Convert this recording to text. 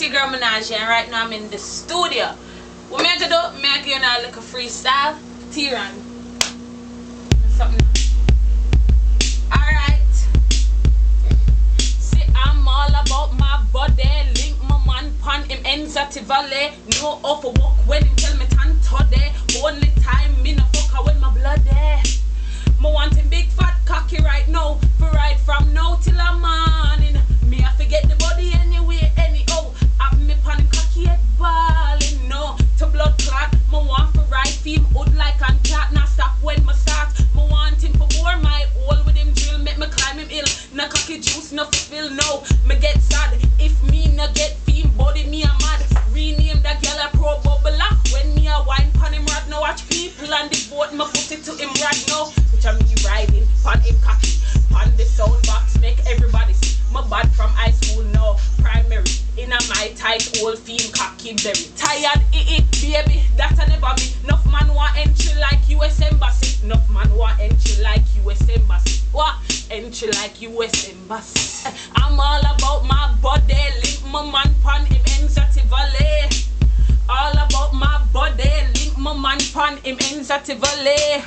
your girl Minaj, and right now I'm in the studio. What me to do? Me give you a little freestyle. T-Ran. Something. Alright. See, I'm all about my body. Link my man pan him ends at the valley. No off walk when him tell me tan today. Only time me no fuck when my blood there. Me want him big fat cocky right now. For right from now till a morning. Me I forget the body anyway, anyhow. Have me pan him cocky head balling. No, to blood clot. Me want for right him hood like an cat. Now stop when me start. Me want him for bore my hole with him drill. Make me climb him hill. No cocky juice, no fulfill. No, me get sad. If me no get fame body, me a mad. Rename that girl a pro bubbler. When me a wine pan him rod. Now watch people on the boat. Me put it to him right now. Which I me riding pan him cocky. Pan the sound box make everybody see. Me bad from high school now. Primary. In a my tight old theme cocky berry. Tired baby, that I never be. Enough man want entry like US Embassy. Enough man want entry like US Embassy. What? Entry like US Embassy. I'm all about my body. Link my man pan him ends at the valley. All about my body. Link my man pan him ends at the valley.